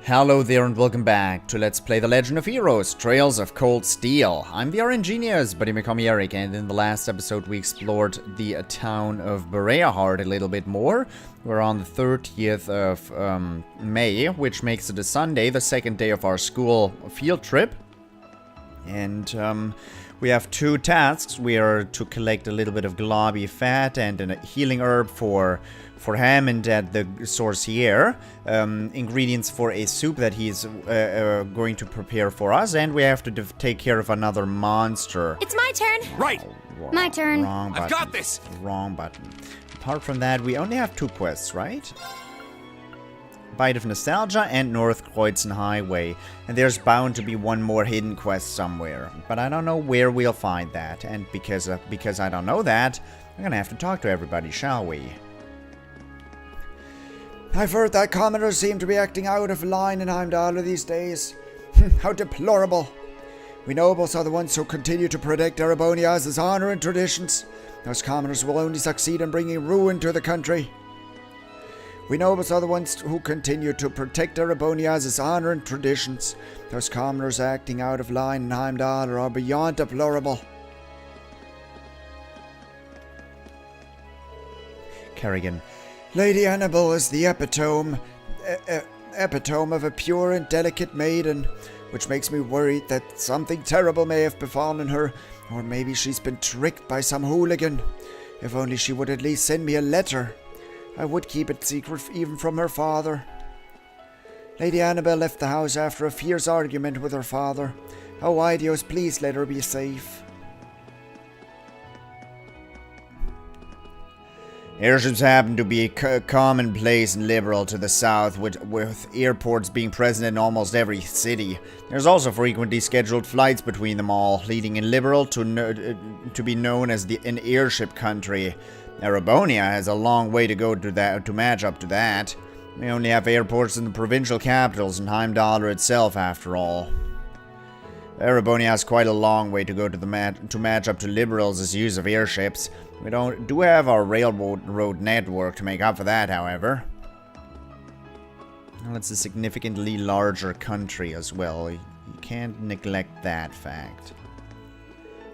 Hello there and welcome back to Let's Play The Legend of Heroes, Trails of Cold Steel. I'm the RNGenius, but you may call me Eric, and in the last episode we explored the town of Bareahard a little bit more. We're on the 30th of May, which makes it a Sunday, the second day of our school field trip. And we have two tasks. We are to collect a little bit of globby fat and a healing herb for Hammond at the Sorcier, ingredients for a soup that he's going to prepare for us, and we have to take care of another monster. It's my turn. Right. Oh, My turn. Wrong button. I've got this. Wrong button. Apart from that, we only have two quests, right? Bite of Nostalgia and North Kreuzen Highway. And there's bound to be one more hidden quest somewhere. But I don't know where we'll find that. And because I don't know that, I'm gonna have to talk to everybody, shall we? I've heard that commoners seem to be acting out of line in Heimdall these days. How deplorable. We nobles are the ones who continue to protect Erebonia's honor and traditions. Those commoners will only succeed in bringing ruin to the country. We nobles are the ones who continue to protect Erebonia's honor and traditions. Those commoners acting out of line in Heimdall are beyond deplorable. Kerrigan. Lady Annabelle is the epitome of a pure and delicate maiden, which makes me worried that something terrible may have befallen her, or maybe she's been tricked by some hooligan. If only she would at least send me a letter. I would keep it secret even from her father. Lady Annabelle left the house after a fierce argument with her father. Oh, Idios, please let her be safe. Airships happen to be commonplace in Liberl to the south, with airports being present in almost every city. There's also frequently scheduled flights between them all, leading in Liberl to be known as an airship country. Erebonia has a long way to go to match up to that. We only have airports in the provincial capitals and Heimdall itself, after all. Erebonia has quite a long way to go to match up to Liberl's use of airships. We do have our railroad network to make up for that, however. Well, it's a significantly larger country as well. You can't neglect that fact.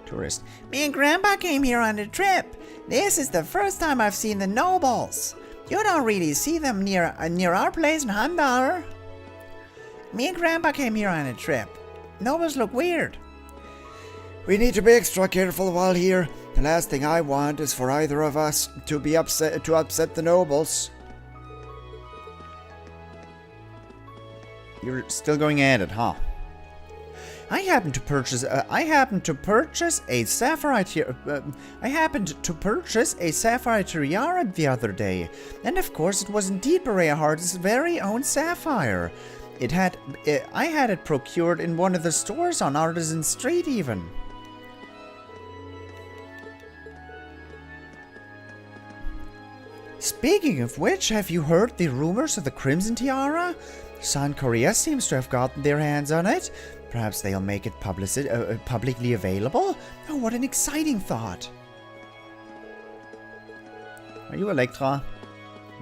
Tourist. Me and Grandpa came here on a trip. This is the first time I've seen the nobles. You don't really see them near our place in Heimdall. Me and Grandpa came here on a trip. Nobles look weird. We need to be extra careful while here. The last thing I want is for either of us to upset the nobles. You're still going at it, huh? I happened to purchase a sapphire tiara the other day, and of course it was indeed Bareahard's very own sapphire. I had it procured in one of the stores on Artisan Street, even. Speaking of which, have you heard the rumors of the Crimson Tiara? San Korea seems to have gotten their hands on it. Perhaps they'll make it publicly available? Oh, what an exciting thought. Are you Electra?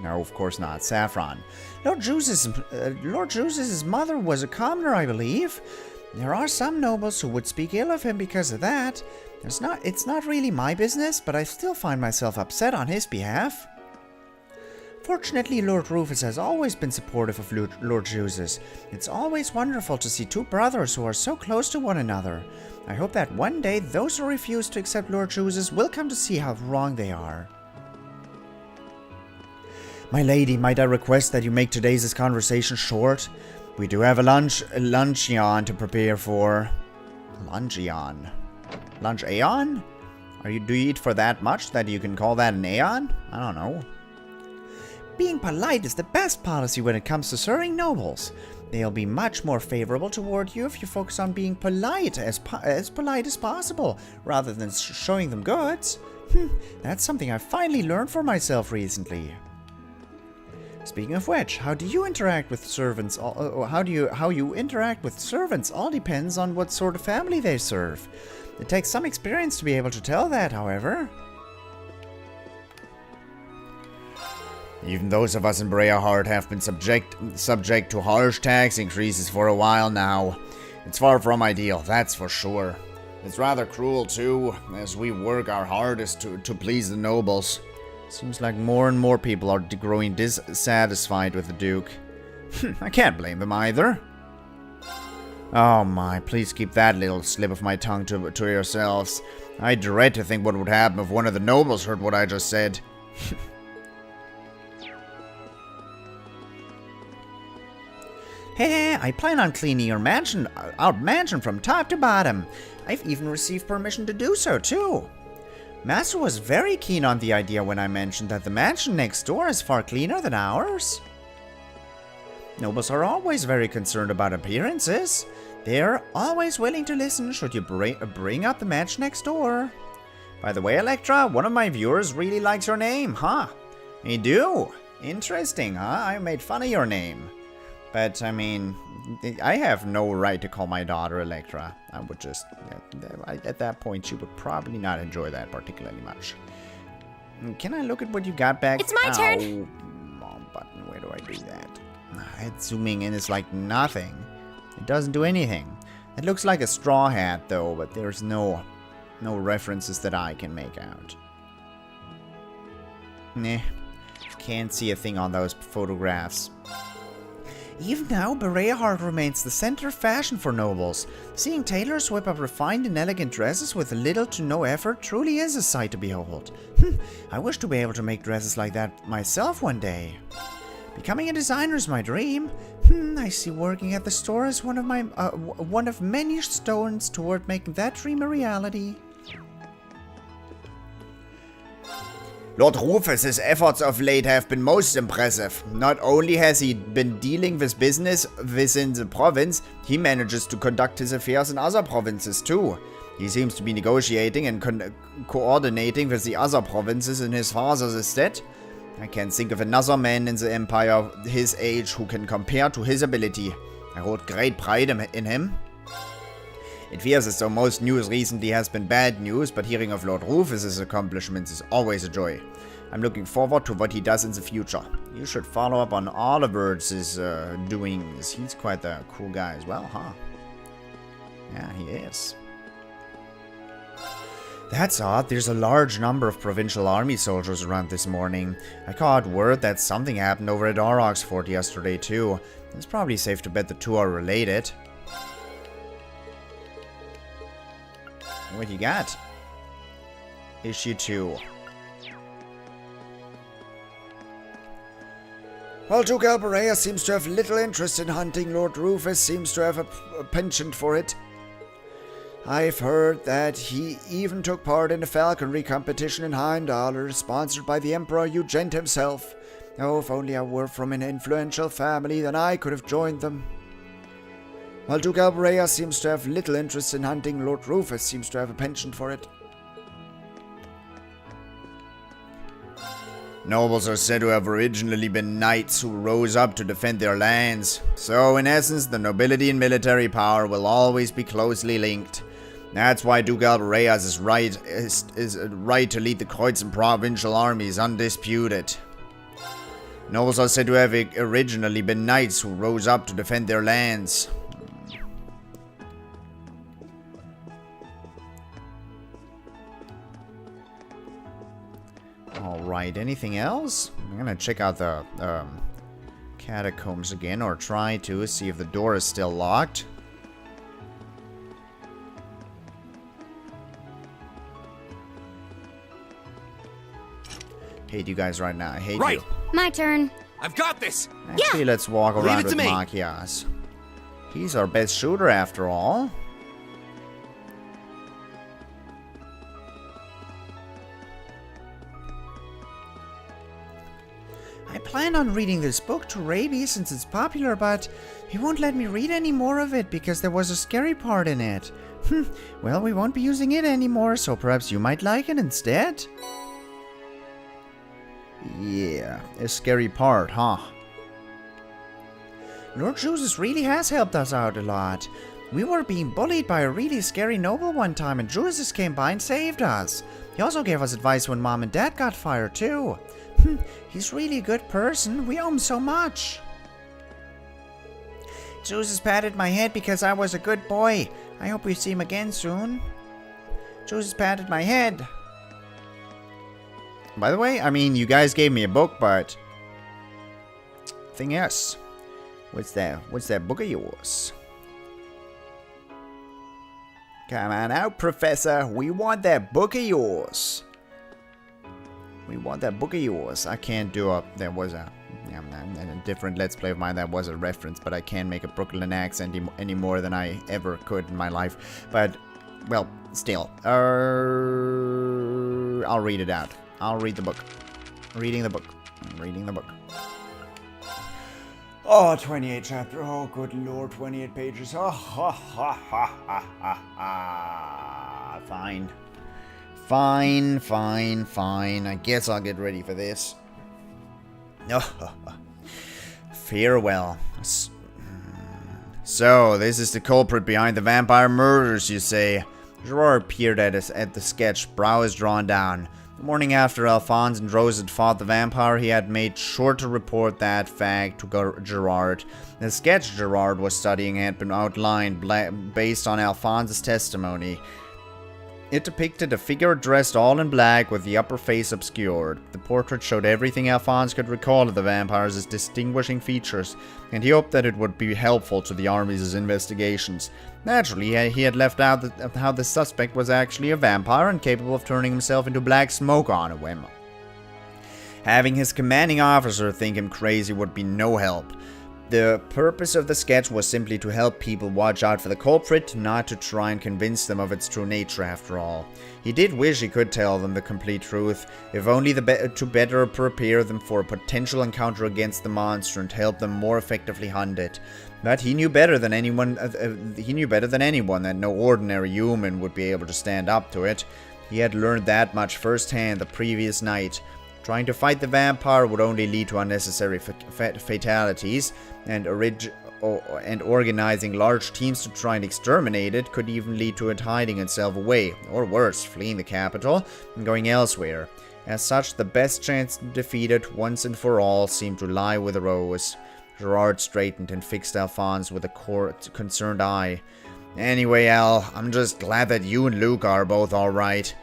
No, of course not. Saffron. Lord Juice's mother was a commoner, I believe. There are some nobles who would speak ill of him because of that. It's not really my business, but I still find myself upset on his behalf. Fortunately, Lord Rufus has always been supportive of Lord Juice's. It's always wonderful to see two brothers who are so close to one another. I hope that one day those who refuse to accept Lord Juice's will come to see how wrong they are. My lady, might I request that you make today's conversation short? We do have a luncheon to prepare for. Luncheon? Lunch aeon? Do you eat for that much that you can call that an aeon? I don't know. Being polite is the best policy when it comes to serving nobles. They'll be much more favorable toward you if you focus on being polite, as polite as possible, rather than showing them goods. That's something I finally learned for myself recently. Speaking of which, how do you interact with servants? How you interact with servants all depends on what sort of family they serve. It takes some experience to be able to tell that, however. Even those of us in Bareahard have been subject to harsh tax increases for a while now. It's far from ideal, that's for sure. It's rather cruel too, as we work our hardest to please the nobles. Seems like more and more people are growing dissatisfied with the Duke. I can't blame them either. Oh my, please keep that little slip of my tongue to yourselves. I dread to think what would happen if one of the nobles heard what I just said. Hey, I plan on cleaning our mansion from top to bottom. I've even received permission to do so, too. Master was very keen on the idea when I mentioned that the mansion next door is far cleaner than ours. Nobles are always very concerned about appearances. They're always willing to listen should you bring up the mansion next door. By the way, Electra, one of my viewers really likes your name, huh? You do? Interesting, huh? I made fun of your name. But, I mean, I have no right to call my daughter Electra. I would just, at that point, she would probably not enjoy that particularly much. Can I look at what you got back? It's my turn. Wrong button. Where do I do that? Zooming in is like nothing. It doesn't do anything. It looks like a straw hat, though, but there's no references that I can make out. Nah. Can't see a thing on those photographs. Even now, Bareahard remains the center of fashion for nobles. Seeing tailors whip up refined and elegant dresses with little to no effort truly is a sight to behold. I wish to be able to make dresses like that myself one day. Becoming a designer is my dream. I see working at the store as one of many stones toward making that dream a reality. Lord Rufus's efforts of late have been most impressive. Not only has he been dealing with business within the province, he manages to conduct his affairs in other provinces too. He seems to be negotiating and coordinating with the other provinces in his father's estate. I can't think of another man in the Empire his age who can compare to his ability. I hold great pride in him. It feels as though most news recently has been bad news, but hearing of Lord Rufus's accomplishments is always a joy. I'm looking forward to what he does in the future. You should follow up on Oliver's doings. He's quite a cool guy as well, huh? Yeah, he is. That's odd. There's a large number of provincial army soldiers around this morning. I caught word that something happened over at Aurochs Fort yesterday too. It's probably safe to bet the two are related. What you got? Issue 2. While Duke Alberea seems to have little interest in hunting, Lord Rufus seems to have a penchant for it. I've heard that he even took part in a falconry competition in Heimdall, sponsored by the Emperor Eugent himself. Oh, if only I were from an influential family, then I could have joined them. While Duke Alberea seems to have little interest in hunting, Lord Rufus seems to have a penchant for it. Nobles are said to have originally been knights who rose up to defend their lands. So, in essence, the nobility and military power will always be closely linked. That's why Duke Alberea's right to lead the Kreuzen provincial armies undisputed. Nobles are said to have originally been knights who rose up to defend their lands. Alright, anything else? I'm gonna check out the catacombs again, or try to see if the door is still locked. Hate you guys right now. I hate you. My turn. I've got this. Actually, let's walk Leave around it to with me. Machias. He's our best shooter after all. I plan on reading this book to Raby since it's popular, but he won't let me read any more of it because there was a scary part in it. Well, we won't be using it anymore, so perhaps you might like it instead? Yeah, a scary part, huh? Lord Jusis really has helped us out a lot. We were being bullied by a really scary noble one time, and Jusis came by and saved us. He also gave us advice when Mom and Dad got fired, too. He's really a good person. We owe him so much. Zeus has patted my head because I was a good boy. I hope we see him again soon. Zeus has patted my head. By the way, I mean, you guys gave me a book, but... thing else. What's that book of yours? Come on out, Professor. We want that book of yours. We want that book of yours. I can't do a... There was a... in a different Let's Play of mine that was a reference, but I can't make a Brooklyn accent any more than I ever could in my life. But, well, still. I'll read it out. I'll read the book. Reading the book. Reading the book. Oh, 28 chapter. Oh, good lord, 28 pages. Oh, ha, ha, ha, ha, ha, ha. Fine. Fine, fine, fine. I guess I'll get ready for this. Oh, farewell. So, this is the culprit behind the vampire murders, you say? Gerard peered at the sketch, brows drawn down. The morning after Alphonse and Rose had fought the vampire, he had made sure to report that fact to Gerard. The sketch Gerard was studying had been outlined based on Alphonse's testimony. It depicted a figure dressed all in black with the upper face obscured. The portrait showed everything Alphonse could recall of the vampires as distinguishing features, and he hoped that it would be helpful to the army's investigations. Naturally, he had left out how the suspect was actually a vampire and capable of turning himself into black smoke on a whim. Having his commanding officer think him crazy would be no help. The purpose of the sketch was simply to help people watch out for the culprit, not to try and convince them of its true nature after all. He did wish he could tell them the complete truth, if only to better prepare them for a potential encounter against the monster and help them more effectively hunt it. But he knew better than anyone that no ordinary human would be able to stand up to it. He had learned that much firsthand the previous night. Trying to fight the vampire would only lead to unnecessary fatalities, and organizing large teams to try and exterminate it could even lead to it hiding itself away, or worse, fleeing the capital and going elsewhere. As such, the best chance to defeat it once and for all seemed to lie with Rose. Gerard straightened and fixed Alphonse with a concerned eye. Anyway, Al, I'm just glad that you and Luke are both alright.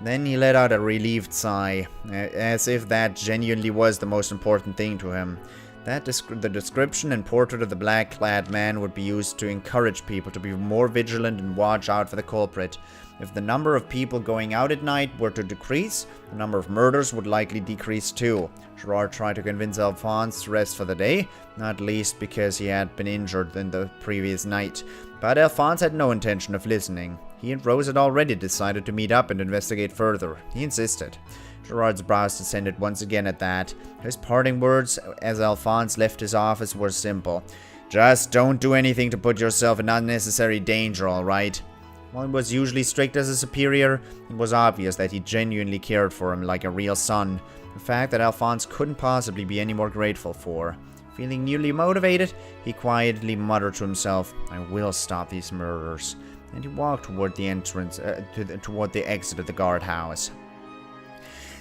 Then he let out a relieved sigh, as if that genuinely was the most important thing to him. The description and portrait of the black-clad man would be used to encourage people to be more vigilant and watch out for the culprit. If the number of people going out at night were to decrease, the number of murders would likely decrease too. Gerard tried to convince Alphonse to rest for the day, not least because he had been injured in the previous night. But Alphonse had no intention of listening. He and Rose had already decided to meet up and investigate further. He insisted. Gerard's brows descended once again at that. His parting words as Alphonse left his office were simple. Just don't do anything to put yourself in unnecessary danger, alright? While he was usually strict as a superior, it was obvious that he genuinely cared for him like a real son. A fact that Alphonse couldn't possibly be any more grateful for. Feeling newly motivated, he quietly muttered to himself, I will stop these murders. And he walked toward the entrance, toward the exit of the guardhouse.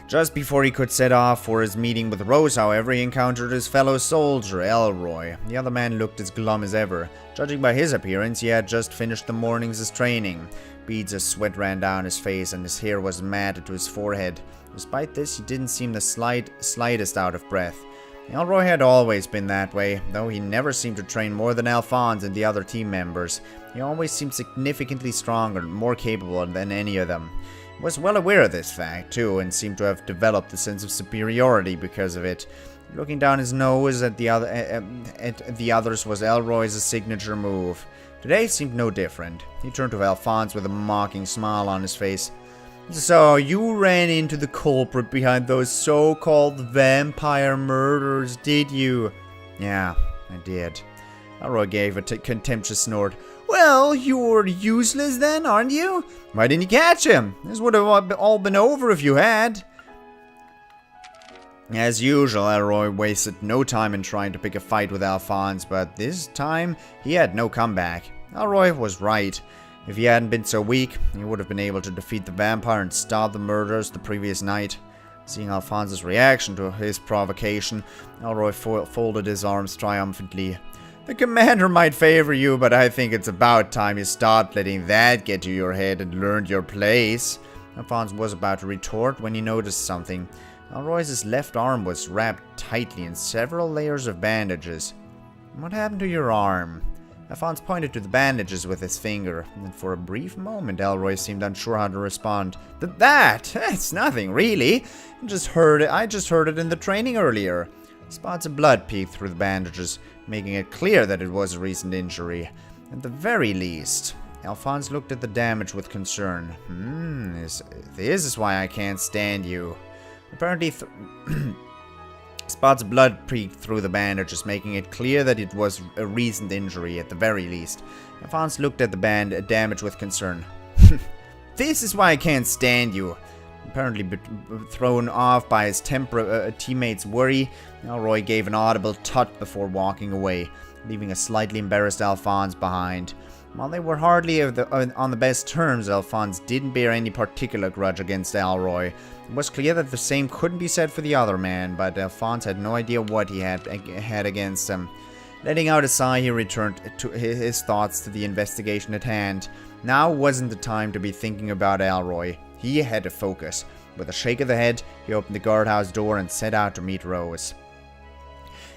Just before he could set off for his meeting with Rose, however, he encountered his fellow soldier, Elroy. The other man looked as glum as ever. Judging by his appearance, he had just finished the morning's training. Beads of sweat ran down his face and his hair was matted to his forehead. Despite this, he didn't seem the slightest out of breath. Elroy had always been that way, though he never seemed to train more than Alphonse and the other team members. He always seemed significantly stronger and more capable than any of them. He was well aware of this fact, too, and seemed to have developed a sense of superiority because of it. Looking down his nose at the others was Elroy's signature move. Today seemed no different. He turned to Alphonse with a mocking smile on his face. So, you ran into the culprit behind those so-called vampire murders, did you? Yeah, I did. Elroy gave a contemptuous snort. Well, you're useless then, aren't you? Why didn't you catch him? This would have all been over if you had. As usual, Elroy wasted no time in trying to pick a fight with Alphonse, but this time, he had no comeback. Elroy was right. If he hadn't been so weak, he would have been able to defeat the vampire and stop the murders the previous night. Seeing Alphonse's reaction to his provocation, Elroy folded his arms triumphantly. The commander might favor you, but I think it's about time you start letting that get to your head and learned your place. Alphonse was about to retort when he noticed something. Elroy's left arm was wrapped tightly in several layers of bandages. What happened to your arm? Alphonse pointed to the bandages with his finger, and for a brief moment Elroy seemed unsure how to respond. It's nothing, really. I just heard it in the training earlier. Spots of blood peeked through the bandages, making it clear that it was a recent injury. At the very least. Alphonse looked at the damage with concern. This is why I can't stand you. Apparently, spots of blood peeked through the bandages, making it clear that it was a recent injury at the very least. Alphonse looked at the damage with concern. This is why I can't stand you. Apparently thrown off by his teammates' worry, Elroy gave an audible tut before walking away, leaving a slightly embarrassed Alphonse behind. While they were hardly on the best terms, Alphonse didn't bear any particular grudge against Elroy. It was clear that the same couldn't be said for the other man, but Alphonse had no idea what he had against him. Letting out a sigh, he returned to his thoughts to the investigation at hand. Now wasn't the time to be thinking about Elroy. He had to focus. With a shake of the head, he opened the guardhouse door and set out to meet Rose.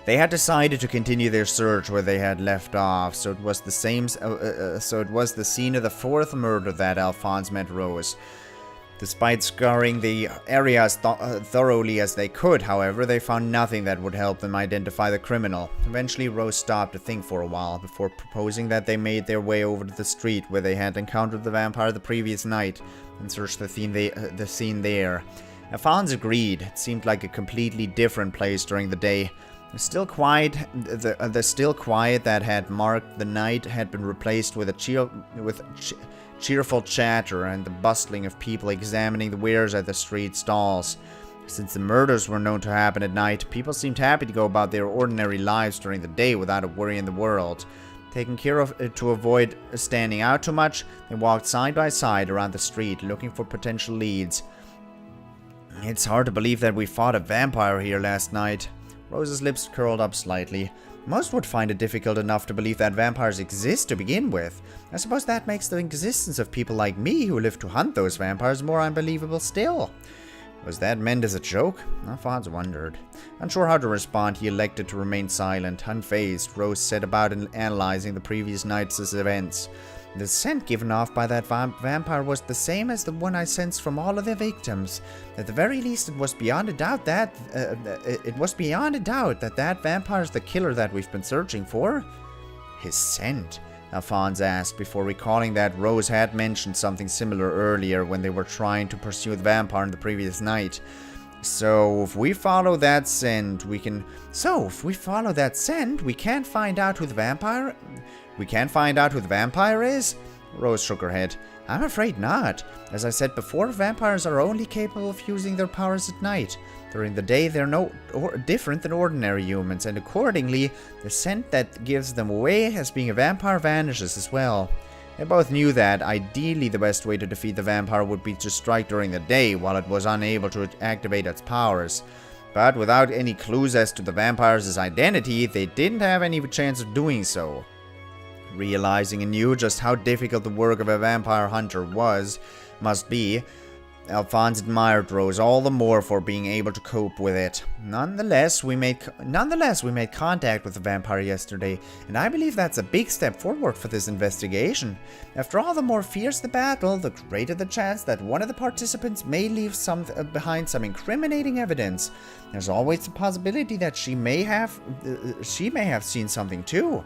They had decided to continue their search where they had left off, so it was the scene of the fourth murder that Alphonse met Rose. Despite scouring the area as thoroughly as they could, however, they found nothing that would help them identify the criminal. Eventually, Rose stopped to think for a while before proposing that they made their way over to the street where they had encountered the vampire the previous night and searched the scene there. Alphonse agreed. It seemed like a completely different place during the day. The still quiet that had marked the night had been replaced with cheerful chatter and the bustling of people examining the wares at the street stalls. Since the murders were known to happen at night, people seemed happy to go about their ordinary lives during the day without a worry in the world. Taking care of to avoid standing out too much, they walked side by side around the street looking for potential leads. It's hard to believe that we fought a vampire here last night. Rose's lips curled up slightly. Most would find it difficult enough to believe that vampires exist to begin with. I suppose that makes the existence of people like me who live to hunt those vampires more unbelievable still. Was that meant as a joke? Alphonse wondered. Unsure how to respond, he elected to remain silent. Unfazed, Rose set about analyzing the previous night's events. The scent given off by that vampire was the same as the one I sensed from all of the victims. At the very least, it was beyond a doubt that that vampire is the killer that we've been searching for. His scent? Alphonse asked, before recalling that Rose had mentioned something similar earlier when they were trying to pursue the vampire the previous night. So, if we follow that scent, we can't find out who the vampire... We can't find out who the vampire is? Rose shook her head. I'm afraid not. As I said before, vampires are only capable of using their powers at night. During the day, they're no different than ordinary humans, and accordingly, the scent that gives them away as being a vampire vanishes as well. They both knew that, ideally, the best way to defeat the vampire would be to strike during the day while it was unable to activate its powers. But without any clues as to the vampire's identity, they didn't have any chance of doing so. Realizing anew just how difficult the work of a vampire hunter must be, Alphonse admired Rose all the more for being able to cope with it. Nonetheless, we made contact with the vampire yesterday, and I believe that's a big step forward for this investigation. After all, the more fierce the battle, the greater the chance that one of the participants may leave behind some incriminating evidence. There's always the possibility that she may have seen something too.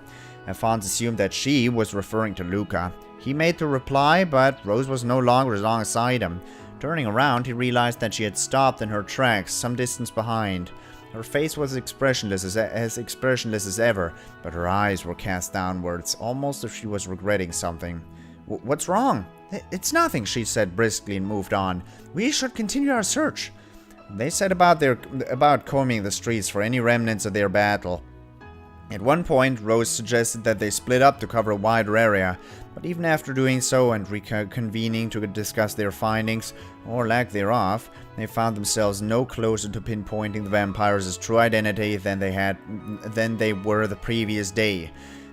Alphonse assumed that she was referring to Luca. He made the reply, but Rose was no longer alongside him. Turning around, he realized that she had stopped in her tracks, some distance behind. Her face was expressionless as ever, but her eyes were cast downwards, almost as if she was regretting something. What's wrong? It's nothing, she said briskly and moved on. We should continue our search. They set about combing the streets for any remnants of their battle. At one point, Rose suggested that they split up to cover a wider area, but even after doing so and reconvening to discuss their findings, or lack thereof, they found themselves no closer to pinpointing the vampires' true identity than they were the previous day.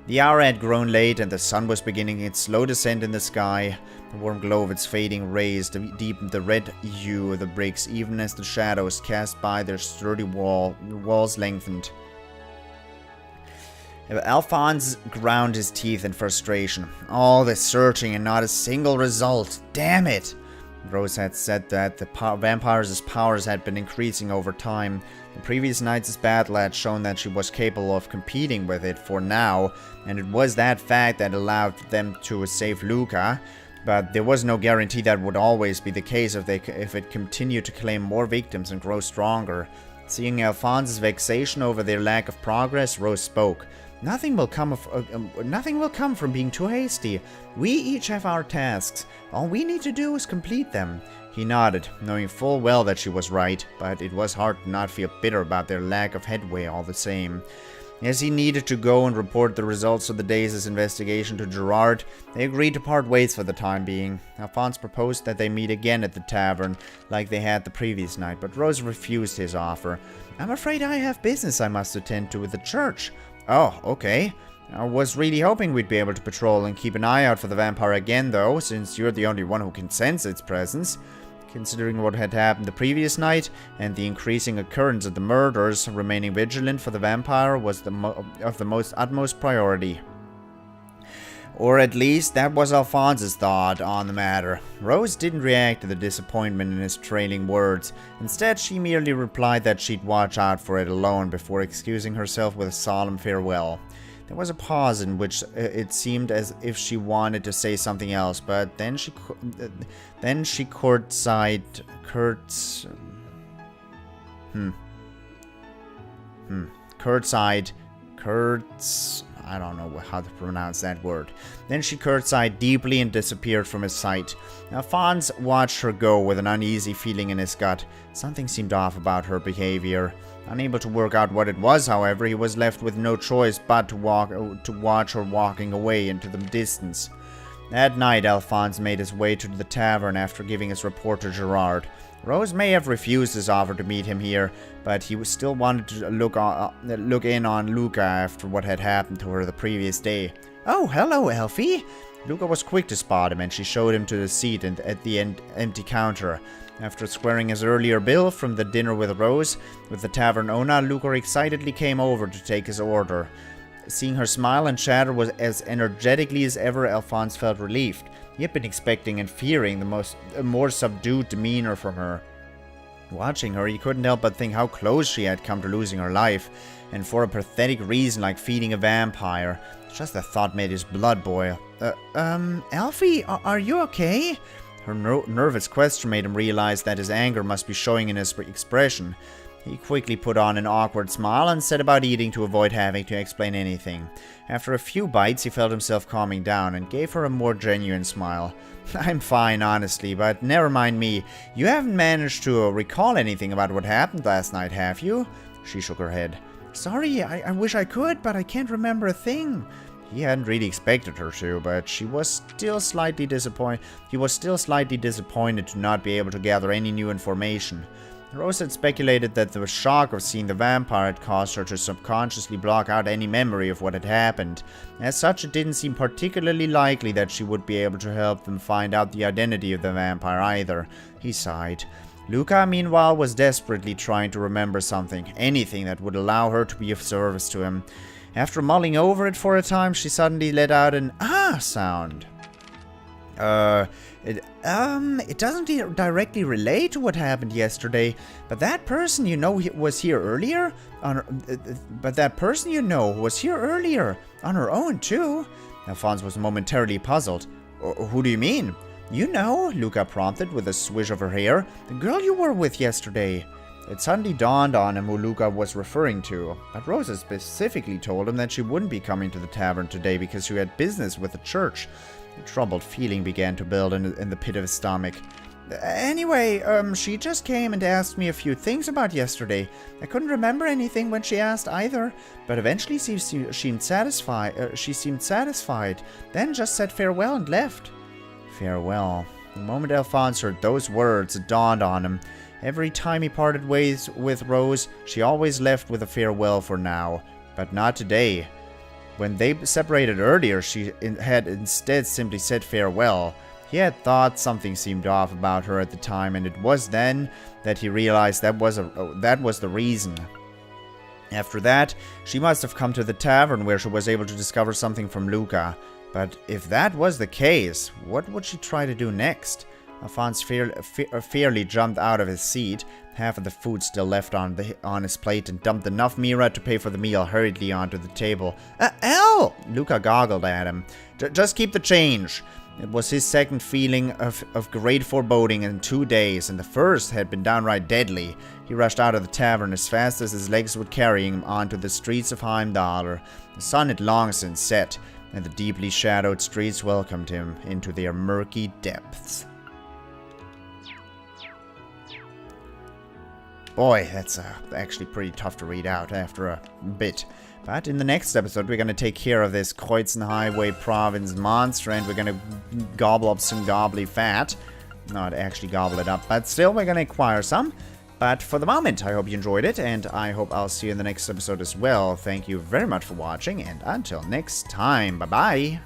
The hour had grown late and the sun was beginning its slow descent in the sky. The warm glow of its fading rays deepened the red hue of the bricks even as the shadows cast by their sturdy walls lengthened. Alphonse ground his teeth in frustration. All this searching and not a single result. Damn it! Rose had said that the vampires' powers had been increasing over time. The previous night's battle had shown that she was capable of competing with it for now, and it was that fact that allowed them to save Luca. But there was no guarantee that would always be the case if it continued to claim more victims and grow stronger. Seeing Alphonse's vexation over their lack of progress, Rose spoke. Nothing will come from being too hasty. We each have our tasks. All we need to do is complete them. He nodded, knowing full well that she was right, but it was hard to not feel bitter about their lack of headway all the same. As he needed to go and report the results of the day's investigation to Gerard, they agreed to part ways for the time being. Alphonse proposed that they meet again at the tavern, like they had the previous night, but Rose refused his offer. I'm afraid I have business I must attend to with the church. Oh, okay. I was really hoping we'd be able to patrol and keep an eye out for the vampire again, though, since you're the only one who can sense its presence. Considering what had happened the previous night, and the increasing occurrence of the murders, remaining vigilant for the vampire was of the utmost priority. Or at least, that was Alphonse's thought on the matter. Rose didn't react to the disappointment in his trailing words. Instead, she merely replied that she'd watch out for it alone before excusing herself with a solemn farewell. There was a pause in which it seemed as if she wanted to say something else, but then she curtsied. I don't know how to pronounce that word. Then she curtsied deeply and disappeared from his sight. Alphonse watched her go with an uneasy feeling in his gut. Something seemed off about her behavior. Unable to work out what it was, however, he was left with no choice but to watch her walking away into the distance. That night, Alphonse made his way to the tavern after giving his report to Gerard. Rose may have refused his offer to meet him here, but he still wanted to look in on Luca after what had happened to her the previous day. Oh, hello, Elfie. Luca was quick to spot him, and she showed him to the seat at the empty counter. After squaring his earlier bill from the dinner with Rose, with the tavern owner, Luca excitedly came over to take his order. Seeing her smile and chatter was as energetically as ever, Alphonse felt relieved. He had been expecting and fearing a more subdued demeanor from her. Watching her, he couldn't help but think how close she had come to losing her life, and for a pathetic reason like feeding a vampire. Just the thought made his blood boil. Alfie, are you okay? Her nervous question made him realize that his anger must be showing in his expression. He quickly put on an awkward smile and set about eating to avoid having to explain anything. After a few bites, he felt himself calming down and gave her a more genuine smile. I'm fine, honestly, but never mind me. You haven't managed to recall anything about what happened last night, have you? She shook her head. Sorry, I wish I could, but I can't remember a thing. He hadn't really expected her to, but he was still slightly disappointed to not be able to gather any new information. Rose had speculated that the shock of seeing the vampire had caused her to subconsciously block out any memory of what had happened. As such, it didn't seem particularly likely that she would be able to help them find out the identity of the vampire either. He sighed. Luca, meanwhile, was desperately trying to remember something, anything that would allow her to be of service to him. After mulling over it for a time, she suddenly let out an "ah" sound. It doesn't directly relate to what happened yesterday, but that person you know was here earlier on her own too. Alphonse was momentarily puzzled. Who do you mean? You know, Luca prompted with a swish of her hair. The girl you were with yesterday. It suddenly dawned on him who Luca was referring to, but Rosa specifically told him that she wouldn't be coming to the tavern today because she had business with the church. A troubled feeling began to build in the pit of his stomach. Anyway, she just came and asked me a few things about yesterday. I couldn't remember anything when she asked either, but eventually she seemed satisfied. Then just said farewell and left. Farewell. The moment Alphonse heard those words, it dawned on him. Every time he parted ways with Rose, she always left with a farewell for now. But not today. When they separated earlier, she had instead simply said farewell. He had thought something seemed off about her at the time, and it was then that he realized that was the reason. After that, she must have come to the tavern where she was able to discover something from Luca. But if that was the case, what would she try to do next? Alphonse fairly jumped out of his seat, half of the food still left on his plate, and dumped enough Mira to pay for the meal hurriedly onto the table. Al! Luca goggled at him. Just keep the change. It was his second feeling of great foreboding in 2 days, and the first had been downright deadly. He rushed out of the tavern as fast as his legs would carry him onto the streets of Heimdall. The sun had long since set, and the deeply shadowed streets welcomed him into their murky depths. Boy, that's actually pretty tough to read out after a bit. But in the next episode, we're going to take care of this Kreuzen Highway Province monster, and we're going to gobble up some gobbly fat. Not actually gobble it up, but still we're going to acquire some. But for the moment, I hope you enjoyed it, and I hope I'll see you in the next episode as well. Thank you very much for watching, and until next time, bye-bye.